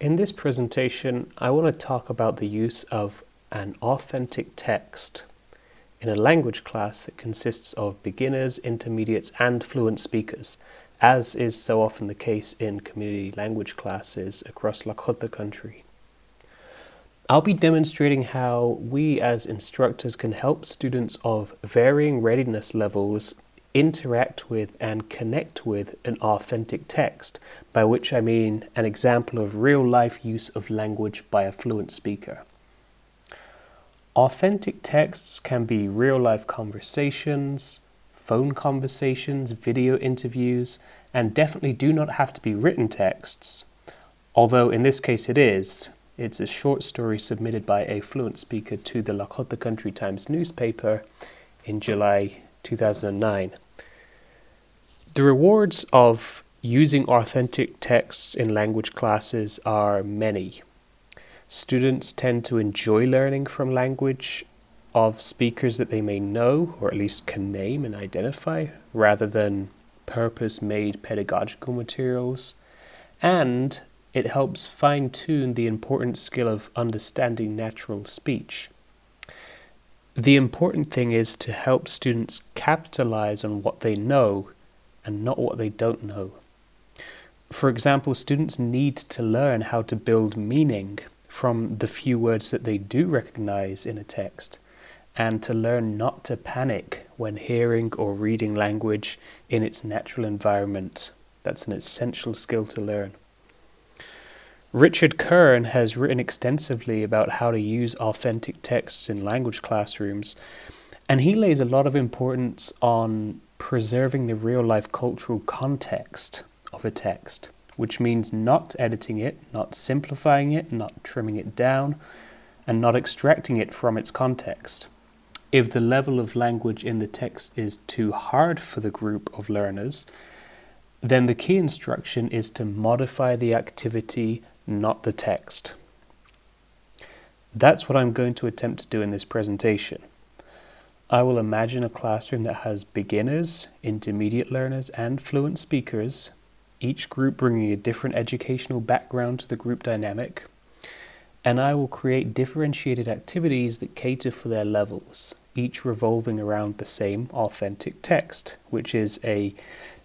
In this presentation, I want to talk about the use of an authentic text in a language class that consists of beginners, intermediates, and fluent speakers, as is so often the case in community language classes across Lakota country. I'll be demonstrating how we as instructors can help students of varying readiness levels interact with and connect with an authentic text, by which I mean an example of real-life use of language by a fluent speaker. Authentic texts can be real-life conversations, phone conversations, video interviews, and definitely do not have to be written texts, although in this case it is. It's a short story submitted by a fluent speaker to the Lakota Country Times newspaper in July 2009. The rewards of using authentic texts in language classes are many. Students tend to enjoy learning from language of speakers that they may know, or at least can name and identify, rather than purpose-made pedagogical materials. And it helps fine-tune the important skill of understanding natural speech. The important thing is to help students capitalize on what they know and not what they don't know. For example, students need to learn how to build meaning from the few words that they do recognize in a text, and to learn not to panic when hearing or reading language in its natural environment. That's an essential skill to learn. Richard Kern has written extensively about how to use authentic texts in language classrooms, and he lays a lot of importance on preserving the real-life cultural context of a text, which means not editing it, not simplifying it, not trimming it down, and not extracting it from its context. If the level of language in the text is too hard for the group of learners, then the key instruction is to modify the activity, not the text. That's what I'm going to attempt to do in this presentation. I will imagine a classroom that has beginners, intermediate learners, and fluent speakers, each group bringing a different educational background to the group dynamic, and I will create differentiated activities that cater for their levels, each revolving around the same authentic text, which is a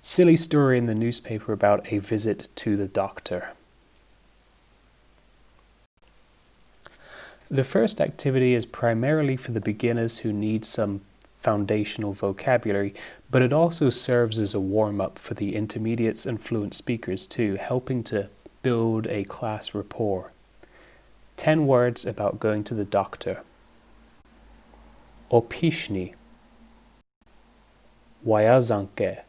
silly story in the newspaper about a visit to the doctor. The first activity is primarily for the beginners who need some foundational vocabulary, but it also serves as a warm-up for the intermediates and fluent speakers too, helping to build a class rapport. 10 words about going to the doctor. Opishni, Wayazanke,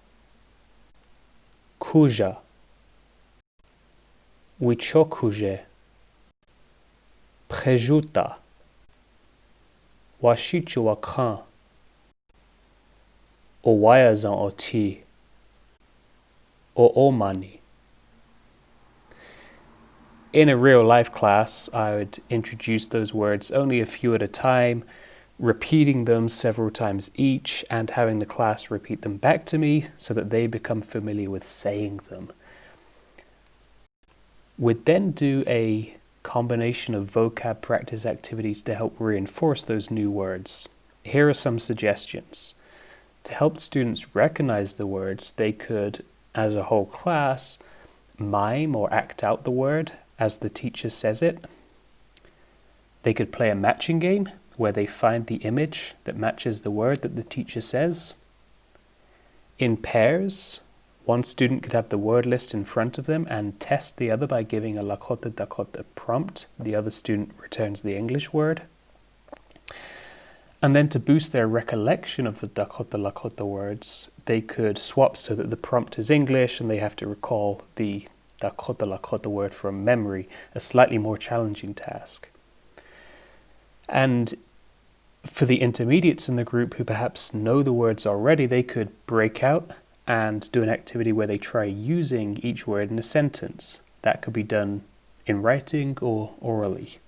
Kuja, Wichokuje, Prejuta, Washichuakhan, Owayazan Oti, Oomani. In a real-life class, I would introduce those words only a few at a time, repeating them several times each, and having the class repeat them back to me so that they become familiar with saying them. We'd then do a combination of vocab practice activities to help reinforce those new words. Here are some suggestions. To help students recognize the words, they could, as a whole class, mime or act out the word as the teacher says it. They could play a matching game where they find the image that matches the word that the teacher says. In pairs, one student could have the word list in front of them and test the other by giving a Lakota Dakota prompt. The other student returns the English word. And then to boost their recollection of the Dakota Lakota words, they could swap so that the prompt is English and they have to recall the Dakota Lakota word from memory, a slightly more challenging task. And for the intermediates in the group who perhaps know the words already, they could break out and do an activity where they try using each word in a sentence. That could be done in writing or orally.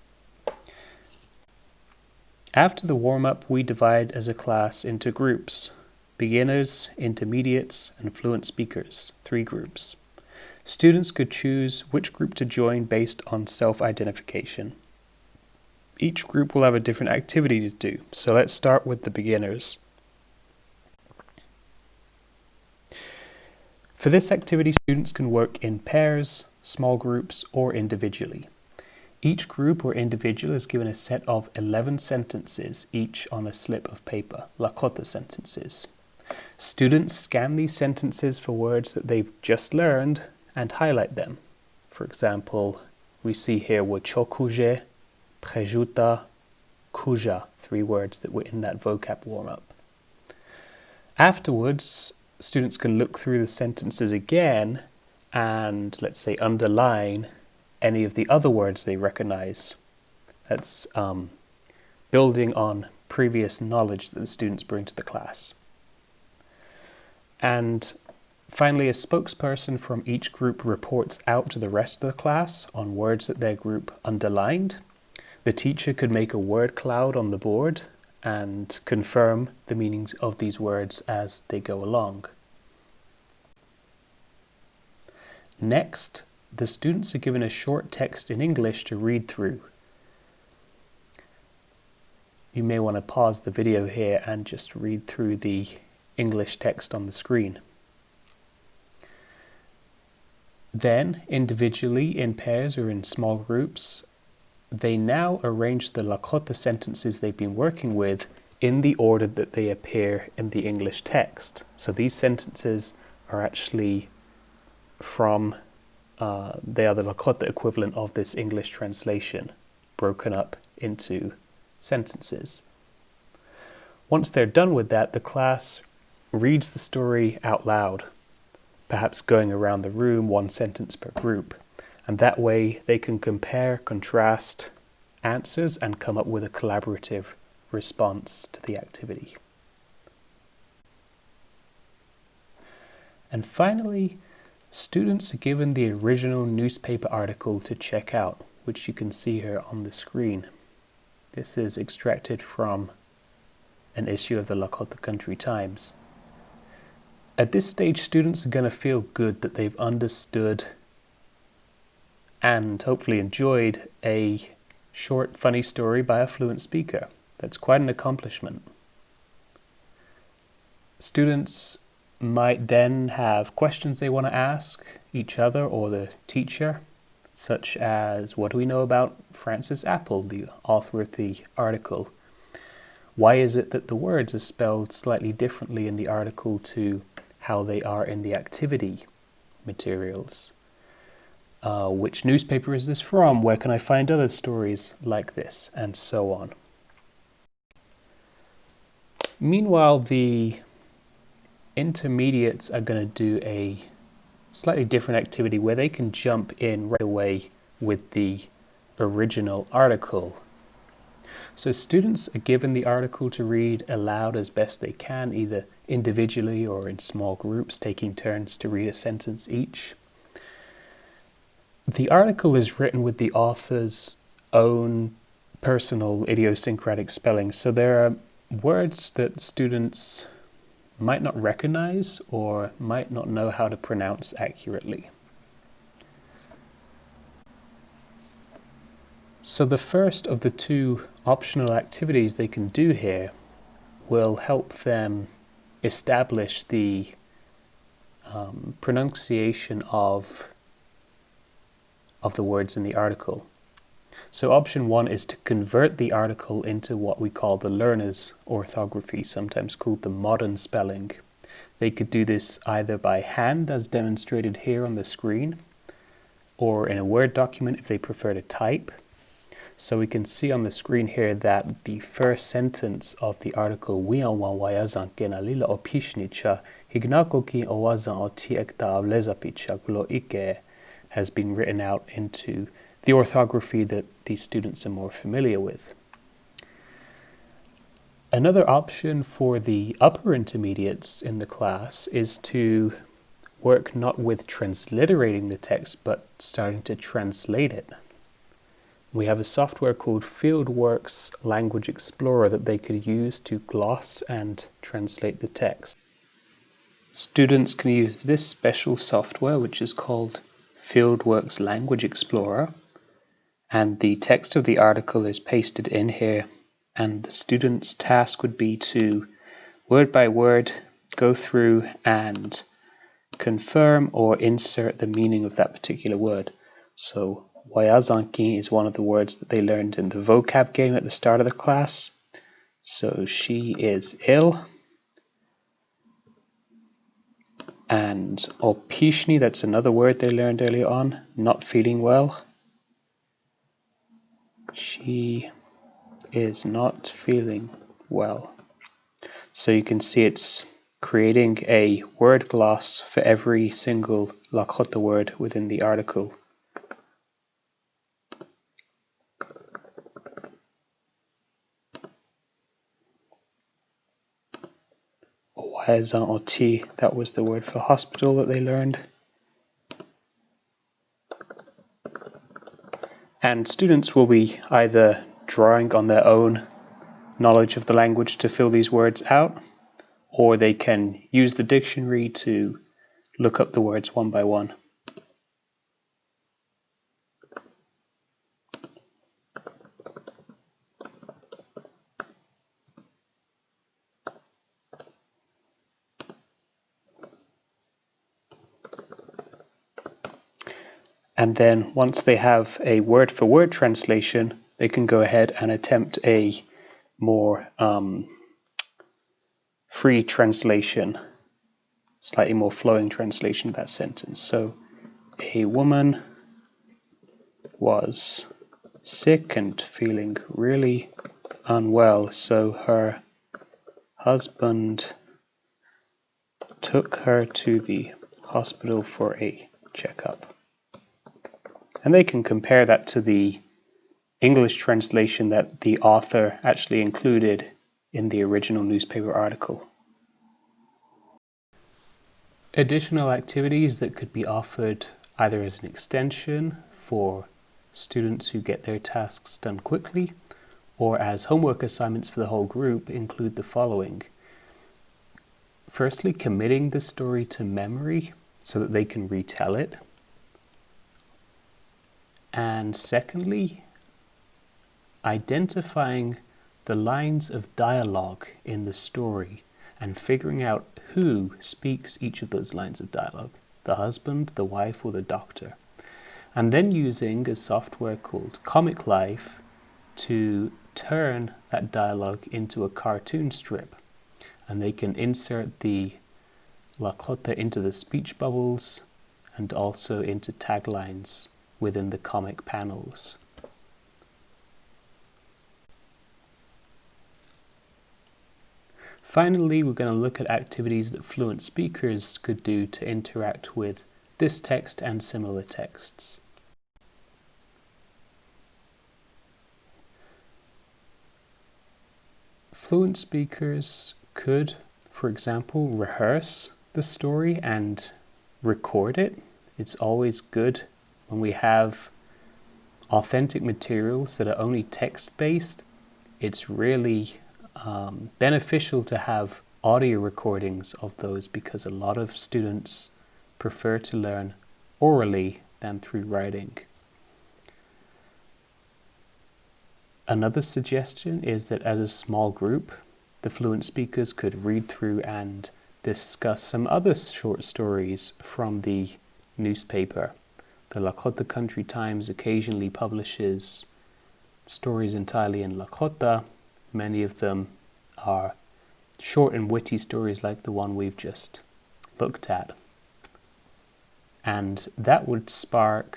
After the warm-up, we divide as a class into groups: beginners, intermediates, and fluent speakers, 3 groups. Students could choose which group to join based on self-identification. Each group will have a different activity to do, so let's start with the beginners. For this activity, students can work in pairs, small groups, or individually. Each group or individual is given a set of 11 sentences, each on a slip of paper, Lakota sentences. Students scan these sentences for words that they've just learned and highlight them. For example, we see here Wochokuje, Prejuta, Kuja, 3 words that were in that vocab warm-up. Afterwards, students can look through the sentences again and, let's say, underline any of the other words they recognize. That's building on previous knowledge that the students bring to the class. And finally, a spokesperson from each group reports out to the rest of the class on words that their group underlined. The teacher could make a word cloud on the board and confirm the meanings of these words as they go along. Next, the students are given a short text in English to read through. You may want to pause the video here and just read through the English text on the screen. Then, individually, in pairs or in small groups, they now arrange the Lakota sentences they've been working with in the order that they appear in the English text. So these sentences are actually from, they are the Lakota equivalent of this English translation, broken up into sentences. Once they're done with that, the class reads the story out loud, perhaps going around the room 1 sentence per group, and that way they can compare, contrast answers and come up with a collaborative response to the activity. And finally, students are given the original newspaper article to check out, which you can see here on the screen. This is extracted from an issue of the Lakota Country Times. At this stage, students are going to feel good that they've understood and hopefully enjoyed a short, funny story by a fluent speaker. That's quite an accomplishment. Students might then have questions they want to ask each other or the teacher, such as, what do we know about Francis Apple, the author of the article? Why is it that the words are spelled slightly differently in the article to how they are in the activity materials? Which newspaper is this from? Where can I find other stories like this? And so on. Meanwhile, the intermediates are going to do a slightly different activity where they can jump in right away with the original article. So students are given the article to read aloud as best they can, either individually or in small groups, taking turns to read a sentence each. The article is written with the author's own personal idiosyncratic spelling, so there are words that students might not recognize or might not know how to pronounce accurately. So the first of the 2 optional activities they can do here will help them establish the pronunciation of the words in the article. So option 1 is to convert the article into what we call the learner's orthography, sometimes called the modern spelling. They could do this either by hand, as demonstrated here on the screen, or in a Word document if they prefer to type. So we can see on the screen here that the first sentence of the article has been written out into the orthography that these students are more familiar with. Another option for the upper intermediates in the class is to work not with transliterating the text, but starting to translate it. We have a software called Fieldworks Language Explorer that they could use to gloss and translate the text. Students can use this special software, which is called Fieldworks Language Explorer, and the text of the article is pasted in here, and the student's task would be to, word by word, go through and confirm or insert the meaning of that particular word. So Wayazanki is one of the words that they learned in the vocab game at the start of the class. So she is ill. And Opishni, that's another word they learned earlier on, not feeling well. She is not feeling well. So you can see it's creating a word gloss for every single Lakota word within the article. Oti, that was the word for hospital that they learned. And students will be either drawing on their own knowledge of the language to fill these words out, or they can use the dictionary to look up the words one by one. And then once they have a word-for-word translation, they can go ahead and attempt a more free translation, slightly more flowing translation of that sentence. So, a woman was sick and feeling really unwell, so her husband took her to the hospital for a checkup. And they can compare that to the English translation that the author actually included in the original newspaper article. Additional activities that could be offered either as an extension for students who get their tasks done quickly, or as homework assignments for the whole group include the following. Firstly, committing the story to memory so that they can retell it. And secondly, identifying the lines of dialogue in the story and figuring out who speaks each of those lines of dialogue, the husband, the wife, or the doctor. And then using a software called Comic Life to turn that dialogue into a cartoon strip. And they can insert the Lakota into the speech bubbles and also into taglines within the comic panels. Finally, we're going to look at activities that fluent speakers could do to interact with this text and similar texts. Fluent speakers could, for example, rehearse the story and record it. It's always good when we have authentic materials that are only text-based. It's really beneficial to have audio recordings of those because a lot of students prefer to learn orally than through writing. Another suggestion is that as a small group, the fluent speakers could read through and discuss some other short stories from the newspaper. The Lakota Country Times occasionally publishes stories entirely in Lakota. Many of them are short and witty stories like the one we've just looked at. And that would spark,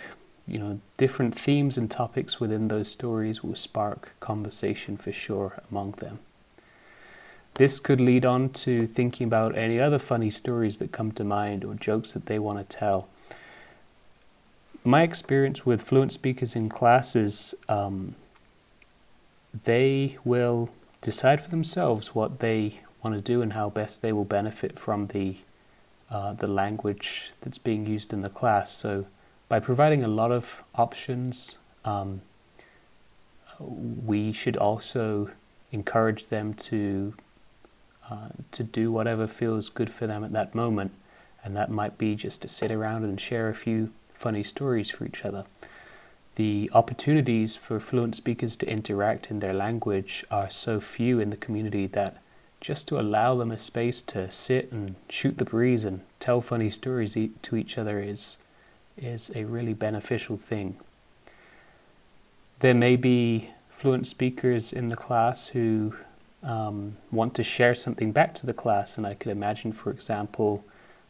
different themes and topics within those stories will spark conversation for sure among them. This could lead on to thinking about any other funny stories that come to mind or jokes that they want to tell. My experience with fluent speakers in class is they will decide for themselves what they want to do and how best they will benefit from the language that's being used in the class. So by providing a lot of options, we should also encourage them to to do whatever feels good for them at that moment. And that might be just to sit around and share a few funny stories for each other. The opportunities for fluent speakers to interact in their language are so few in the community that just to allow them a space to sit and shoot the breeze and tell funny stories to each other is a really beneficial thing. There may be fluent speakers in the class who want to share something back to the class, and I could imagine, for example,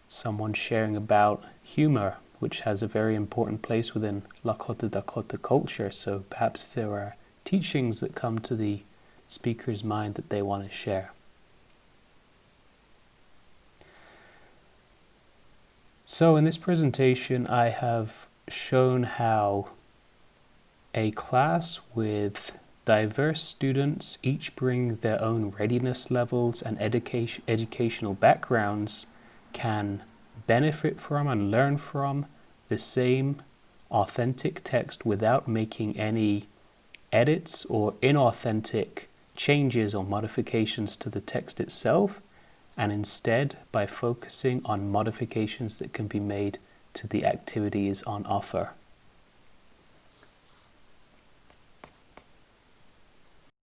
someone sharing about humor, which has a very important place within Lakota Dakota culture. So perhaps there are teachings that come to the speaker's mind that they want to share. So in this presentation, I have shown how a class with diverse students, each bring their own readiness levels and educational backgrounds, can benefit from and learn from the same authentic text without making any edits or inauthentic changes or modifications to the text itself, and instead by focusing on modifications that can be made to the activities on offer.